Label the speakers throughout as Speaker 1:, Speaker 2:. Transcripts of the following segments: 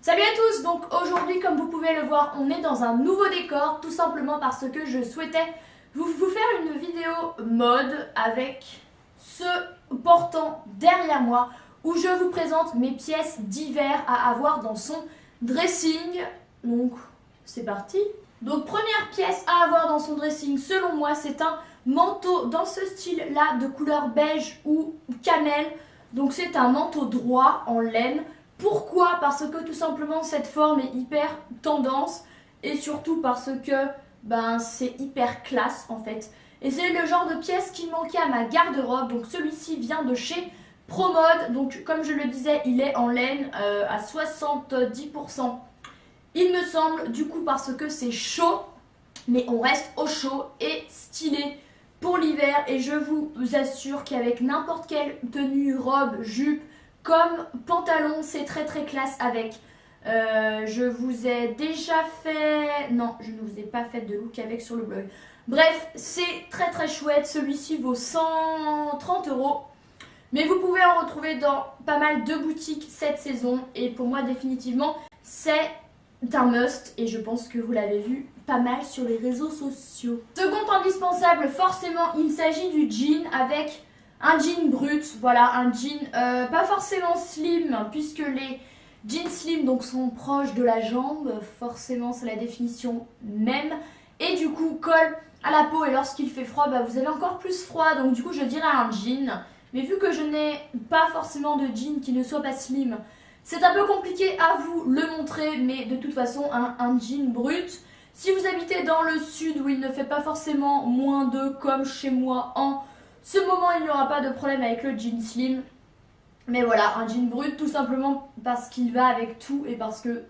Speaker 1: Salut à tous, donc aujourd'hui comme vous pouvez le voir on est dans un nouveau décor tout simplement parce que je souhaitais vous faire une vidéo mode avec ce portant derrière moi où je vous présente mes pièces d'hiver à avoir dans son dressing. Donc c'est parti. Donc première pièce à avoir dans son dressing selon moi c'est un manteau dans ce style là de couleur beige ou cannelle. Donc c'est un manteau droit en laine. Pourquoi? Parce que tout simplement cette forme est hyper tendance et surtout parce que c'est hyper classe en fait. Et c'est le genre de pièce qui manquait à ma garde-robe. Donc celui-ci vient de chez Promode. Donc comme je le disais, il est en laine à 70%. Il me semble du coup parce que c'est chaud, mais on reste au chaud et stylé pour l'hiver. Et je vous assure qu'avec n'importe quelle tenue, robe, jupe, comme pantalon, c'est très classe avec. Je vous ai déjà fait... Non, je ne vous ai pas fait de look avec sur le blog. Bref, c'est très chouette. Celui-ci vaut 130 €. Mais vous pouvez en retrouver dans pas mal de boutiques cette saison. Et pour moi, définitivement, c'est un must. Et je pense que vous l'avez vu pas mal sur les réseaux sociaux. Second indispensable, forcément, il s'agit du jean avec... un jean brut, voilà, un jean pas forcément slim, puisque les jeans slim donc, sont proches de la jambe, forcément c'est la définition même, et du coup colle à la peau et lorsqu'il fait froid, vous avez encore plus froid, donc du coup je dirais un jean, mais vu que je n'ai pas forcément de jean qui ne soit pas slim, c'est un peu compliqué à vous le montrer, mais de toute façon un jean brut. Si vous habitez dans le sud où il ne fait pas forcément moins de comme chez moi en ce moment, il n'y aura pas de problème avec le jean slim. Mais voilà, un jean brut tout simplement parce qu'il va avec tout et parce que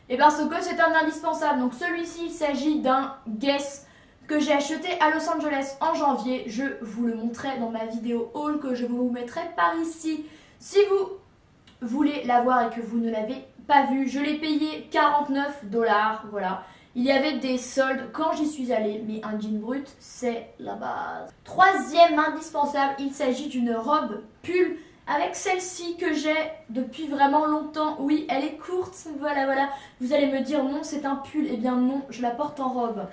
Speaker 1: c'est un indispensable. Donc celui-ci, il s'agit d'un Guess que j'ai acheté à Los Angeles en janvier. Je vous le montrerai dans ma vidéo haul que je vous mettrai par ici. Si vous voulez la voir et que vous ne l'avez pas vue, je l'ai payé 49 $. Voilà. Il y avait des soldes quand j'y suis allée, mais un jean brut, c'est la base. Troisième indispensable, il s'agit d'une robe pull avec celle-ci que j'ai depuis vraiment longtemps. Oui, elle est courte, voilà. Vous allez me dire non, c'est un pull. Eh bien non, je la porte en robe.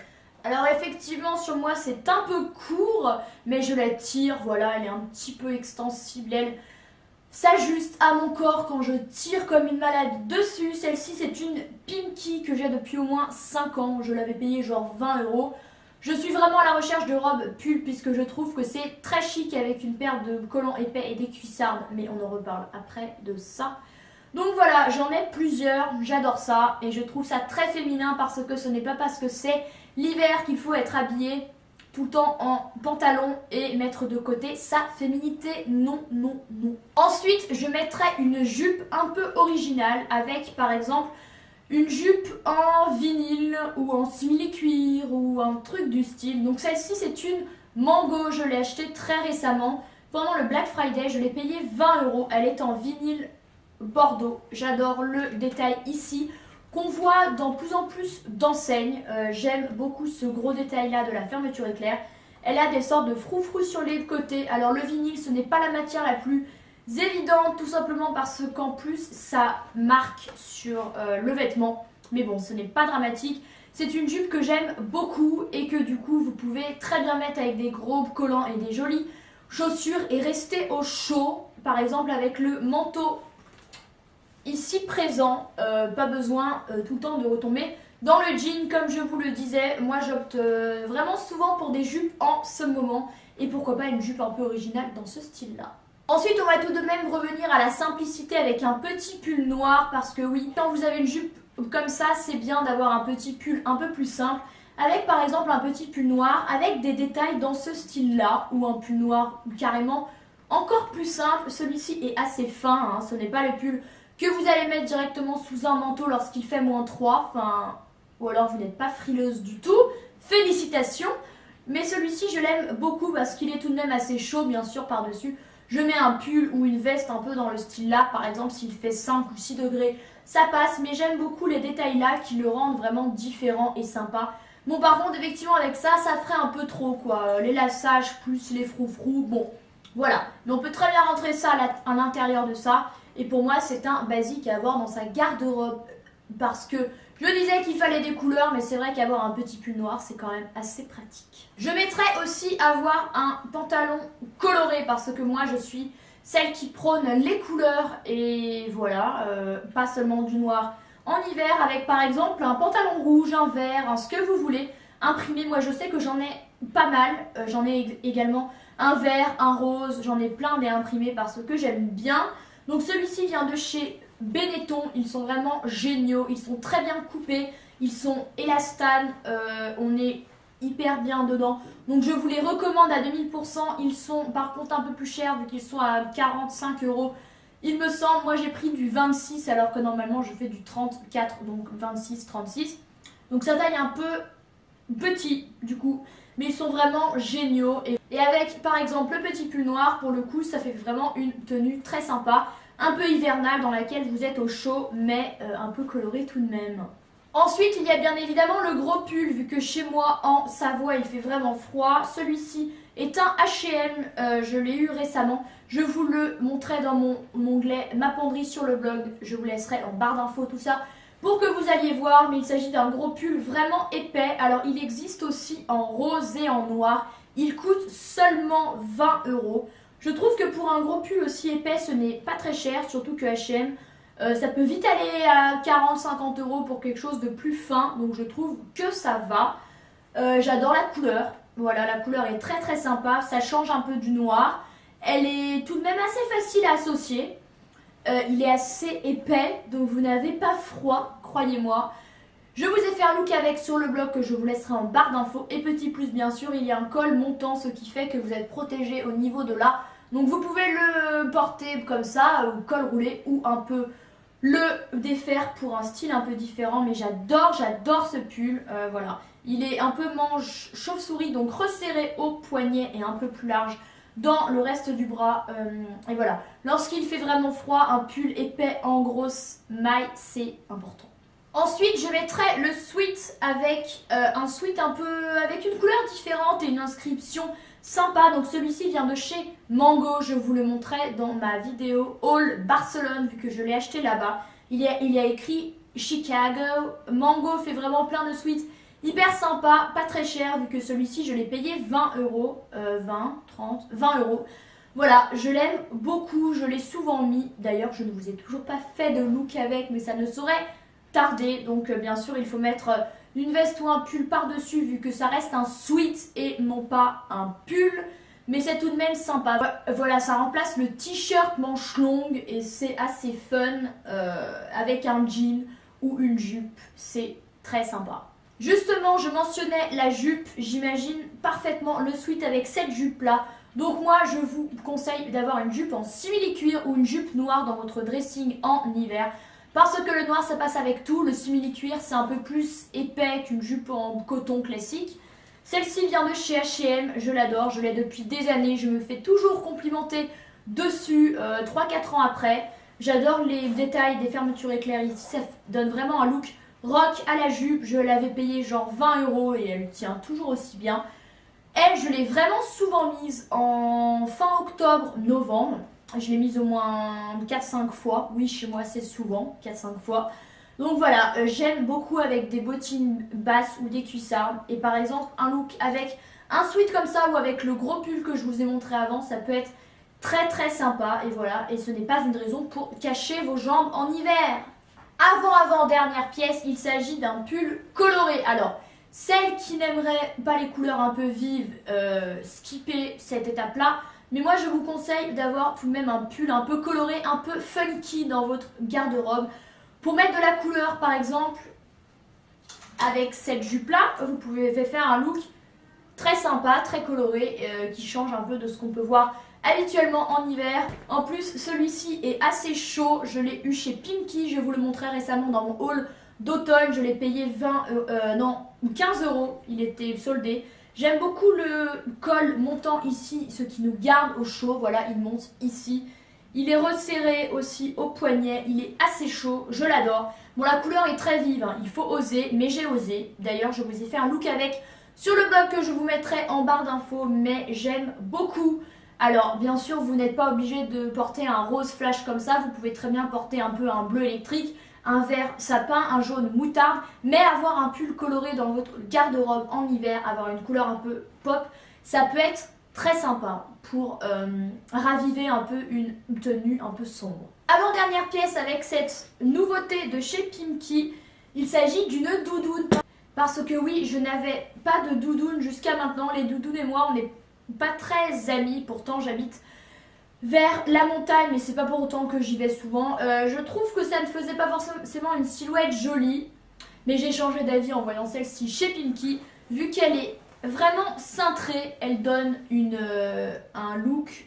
Speaker 1: Alors effectivement, sur moi, c'est un peu court, mais je la tire, voilà, elle est un petit peu extensible, elle s'ajuste à mon corps quand je tire comme une malade dessus. Celle-ci c'est une Pinky que j'ai depuis au moins 5 ans. Je l'avais payée genre 20 €. Je suis vraiment à la recherche de robes pull puisque je trouve que c'est très chic avec une paire de collants épais et des cuissardes. Mais on en reparle après de ça. Donc voilà, j'en ai plusieurs, j'adore ça et je trouve ça très féminin parce que ce n'est pas parce que c'est l'hiver qu'il faut être habillé tout le temps en pantalon et mettre de côté sa féminité, non. Ensuite, je mettrai une jupe un peu originale avec par exemple une jupe en vinyle ou en simili-cuir ou un truc du style. Donc celle-ci c'est une Mango, je l'ai achetée très récemment. Pendant le Black Friday, je l'ai payée 20 €. Elle est en vinyle bordeaux. J'adore le détail ici qu'on voit dans plus en plus d'enseignes. J'aime beaucoup ce gros détail là de la fermeture éclair. Elle a des sortes de froufrous sur les côtés. Alors le vinyle ce n'est pas la matière la plus évidente tout simplement parce qu'en plus ça marque sur le vêtement. Mais bon, ce n'est pas dramatique. C'est une jupe que j'aime beaucoup et que du coup vous pouvez très bien mettre avec des gros collants et des jolies chaussures et rester au chaud. Par exemple avec le manteau ici présent, pas besoin tout le temps de retomber dans le jean comme je vous le disais. Moi j'opte vraiment souvent pour des jupes en ce moment et pourquoi pas une jupe un peu originale dans ce style là. Ensuite on va tout de même revenir à la simplicité avec un petit pull noir parce que oui, quand vous avez une jupe comme ça c'est bien d'avoir un petit pull un peu plus simple avec par exemple un petit pull noir avec des détails dans ce style là ou un pull noir carrément encore plus simple. Celui-ci est assez fin, ce n'est pas le pull que vous allez mettre directement sous un manteau lorsqu'il fait -3, ou alors vous n'êtes pas frileuse du tout, félicitations. Mais celui-ci je l'aime beaucoup parce qu'il est tout de même assez chaud bien sûr par-dessus. Je mets un pull ou une veste un peu dans le style là, par exemple s'il fait 5 ou 6 degrés, ça passe. Mais j'aime beaucoup les détails là qui le rendent vraiment différent et sympa. Bon par contre effectivement avec ça, ça ferait un peu trop quoi, les lassages plus les froufrous, bon voilà. Mais on peut très bien rentrer ça à l'intérieur de ça. Et pour moi, c'est un basique à avoir dans sa garde-robe. parce que je disais qu'il fallait des couleurs, mais c'est vrai qu'avoir un petit pull noir, c'est quand même assez pratique. Je mettrais aussi avoir un pantalon coloré, parce que moi, je suis celle qui prône les couleurs, et voilà, pas seulement du noir en hiver, avec par exemple un pantalon rouge, un vert, ce que vous voulez, imprimé. Moi, je sais que j'en ai pas mal, j'en ai également un vert, un rose, j'en ai plein des imprimés parce que j'aime bien. Donc celui-ci vient de chez Benetton, ils sont vraiment géniaux, ils sont très bien coupés, ils sont élastane, on est hyper bien dedans. Donc je vous les recommande à 2000%, ils sont par contre un peu plus chers vu qu'ils sont à 45 €. Il me semble, moi j'ai pris du 26 alors que normalement je fais du 34, donc 26, 36. Donc ça taille un peu petit du coup, mais ils sont vraiment géniaux. Et avec par exemple le petit pull noir, pour le coup ça fait vraiment une tenue très sympa, un peu hivernale dans laquelle vous êtes au chaud mais un peu colorée tout de même. Ensuite il y a bien évidemment le gros pull, vu que chez moi en Savoie il fait vraiment froid. Celui-ci est un H&M, je l'ai eu récemment. Je vous le montrerai dans mon onglet Ma Penderie sur le blog, je vous laisserai en barre d'infos tout ça pour que vous alliez voir, mais il s'agit d'un gros pull vraiment épais. Alors il existe aussi en rose et en noir, il coûte seulement 20 €. Je trouve que pour un gros pull aussi épais ce n'est pas très cher, surtout que H&M ça peut vite aller à 40-50 € pour quelque chose de plus fin, donc je trouve que ça va. J'adore la couleur, voilà, la couleur est très très sympa, ça change un peu du noir. Elle est tout de même assez facile à associer. Il est assez épais, donc vous n'avez pas froid, croyez-moi. Je vous ai fait un look avec sur le blog que je vous laisserai en barre d'infos. Et petit plus, bien sûr, il y a un col montant, ce qui fait que vous êtes protégé au niveau de là. Donc vous pouvez le porter comme ça, ou col roulé, ou un peu le défaire pour un style un peu différent. Mais j'adore ce pull, voilà. Il est un peu manche chauve-souris, donc resserré au poignet et un peu plus large dans le reste du bras, et voilà. Lorsqu'il fait vraiment froid, un pull épais en grosse maille, c'est important. Ensuite, je mettrai le sweat avec un sweat un peu avec une couleur différente et une inscription sympa. Donc celui-ci vient de chez Mango, je vous le montrerai dans ma vidéo haul Barcelone, vu que je l'ai acheté là-bas. Il y a écrit Chicago. Mango fait vraiment plein de sweats hyper sympa, pas très cher, vu que celui-ci je l'ai payé 20 €, 20, 30, 20 €. Voilà, je l'aime beaucoup, je l'ai souvent mis. D'ailleurs, je ne vous ai toujours pas fait de look avec, mais ça ne saurait tarder. Donc bien sûr, il faut mettre une veste ou un pull par-dessus, vu que ça reste un sweat et non pas un pull. Mais c'est tout de même sympa. Voilà, ça remplace le t-shirt manche longue et c'est assez fun avec un jean ou une jupe. C'est très sympa. Justement, je mentionnais la jupe, j'imagine parfaitement le sweat avec cette jupe-là. Donc moi, je vous conseille d'avoir une jupe en simili-cuir ou une jupe noire dans votre dressing en hiver. Parce que le noir, ça passe avec tout. Le simili-cuir, c'est un peu plus épais qu'une jupe en coton classique. Celle-ci vient de chez H&M, je l'adore, je l'ai depuis des années. Je me fais toujours complimenter dessus 3-4 ans après. J'adore les détails des fermetures éclair ici, ça donne vraiment un look rock à la jupe. Je l'avais payée genre 20 € et elle tient toujours aussi bien. Elle, je l'ai vraiment souvent mise en fin octobre, novembre. Je l'ai mise au moins 4-5 fois. Oui, chez moi, c'est souvent 4-5 fois. Donc voilà, j'aime beaucoup avec des bottines basses ou des cuissardes. Et par exemple, un look avec un sweat comme ça ou avec le gros pull que je vous ai montré avant, ça peut être très très sympa. Et voilà, et ce n'est pas une raison pour cacher vos jambes en hiver. Avant-dernière pièce, il s'agit d'un pull coloré. Alors, celles qui n'aimeraient pas les couleurs un peu vives, skipper cette étape-là. Mais moi, je vous conseille d'avoir tout de même un pull un peu coloré, un peu funky dans votre garde-robe. Pour mettre de la couleur, par exemple, avec cette jupe-là, vous pouvez faire un look très sympa, très coloré, qui change un peu de ce qu'on peut voir habituellement en hiver. En plus, celui-ci est assez chaud. Je l'ai eu chez Pinky. Je vous le montrais récemment dans mon haul d'automne. Je l'ai payé 15 €. Il était soldé. J'aime beaucoup le col montant ici, ce qui nous garde au chaud. Voilà, il monte ici. Il est resserré aussi au poignet. Il est assez chaud. Je l'adore. Bon, la couleur est très vive, hein. Il faut oser, mais j'ai osé. D'ailleurs, je vous ai fait un look avec sur le blog que je vous mettrai en barre d'infos, mais j'aime beaucoup. Alors, bien sûr, vous n'êtes pas obligé de porter un rose flash comme ça. Vous pouvez très bien porter un peu un bleu électrique, un vert sapin, un jaune moutarde, mais avoir un pull coloré dans votre garde-robe en hiver, avoir une couleur un peu pop, ça peut être très sympa pour raviver un peu une tenue un peu sombre. Avant-dernière pièce avec cette nouveauté de chez Pimkie, il s'agit d'une doudoune. Parce que oui, je n'avais pas de doudoune jusqu'à maintenant. Les doudounes et moi, on n'est pas très amis. Pourtant, j'habite vers la montagne, mais c'est pas pour autant que j'y vais souvent. Je trouve que ça ne faisait pas forcément une silhouette jolie. Mais j'ai changé d'avis en voyant celle-ci chez Pimkie. Vu qu'elle est vraiment cintrée, elle donne un look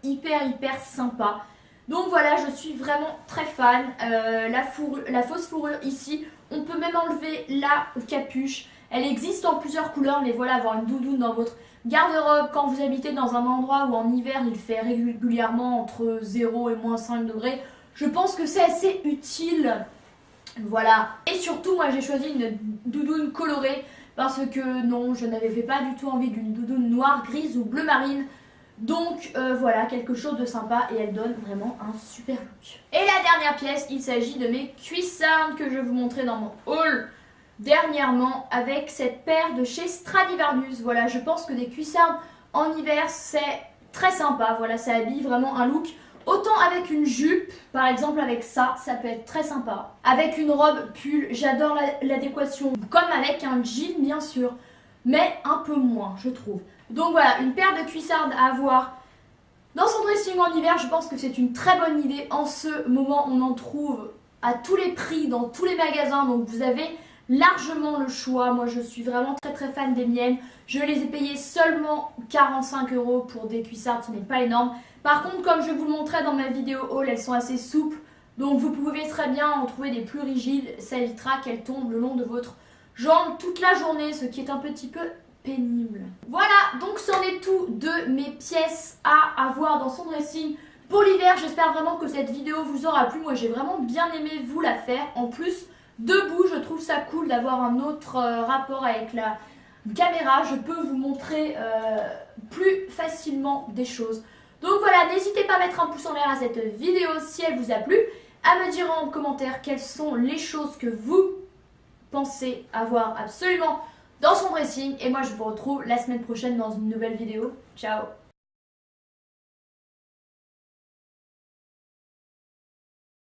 Speaker 1: hyper sympa. Donc voilà, je suis vraiment très fan. La fausse fourrure ici, on peut même enlever la capuche. Elle existe en plusieurs couleurs, mais voilà, avoir une doudoune dans votre garde-robe quand vous habitez dans un endroit où en hiver il fait régulièrement entre 0 et moins 5 degrés, je pense que c'est assez utile. Voilà. Et surtout, moi j'ai choisi une doudoune colorée parce que non, je n'avais pas du tout envie d'une doudoune noire, grise ou bleu marine. Donc voilà, quelque chose de sympa et elle donne vraiment un super look. Et la dernière pièce, il s'agit de mes cuissardes que je vais vous montrer dans mon haul dernièrement avec cette paire de chez Stradivarius. Voilà, je pense que des cuissardes en hiver c'est très sympa. Voilà, ça habille vraiment un look. Autant avec une jupe, par exemple avec ça peut être très sympa. Avec une robe pull, j'adore l'adéquation. Comme avec un jean bien sûr, mais un peu moins je trouve. Donc voilà, une paire de cuissardes à avoir dans son dressing en hiver, je pense que c'est une très bonne idée. En ce moment, on en trouve à tous les prix, dans tous les magasins, donc vous avez largement le choix. Moi, je suis vraiment très fan des miennes. Je les ai payées seulement 45 € pour des cuissardes, ce n'est pas énorme. Par contre, comme je vous le montrais dans ma vidéo haul, elles sont assez souples, donc vous pouvez très bien en trouver des plus rigides. Ça évitera qu'elles tombent le long de votre jambe toute la journée, ce qui est un petit peu pénible. Voilà, donc c'en est tout de mes pièces à avoir dans son dressing pour l'hiver. J'espère vraiment que cette vidéo vous aura plu. Moi j'ai vraiment bien aimé vous la faire. En plus, debout, je trouve ça cool d'avoir un autre rapport avec la caméra. Je peux vous montrer plus facilement des choses. Donc voilà, n'hésitez pas à mettre un pouce en l'air à cette vidéo si elle vous a plu, à me dire en commentaire quelles sont les choses que vous pensez avoir absolument dans son dressing. Et moi je vous retrouve la semaine prochaine dans une nouvelle vidéo. Ciao!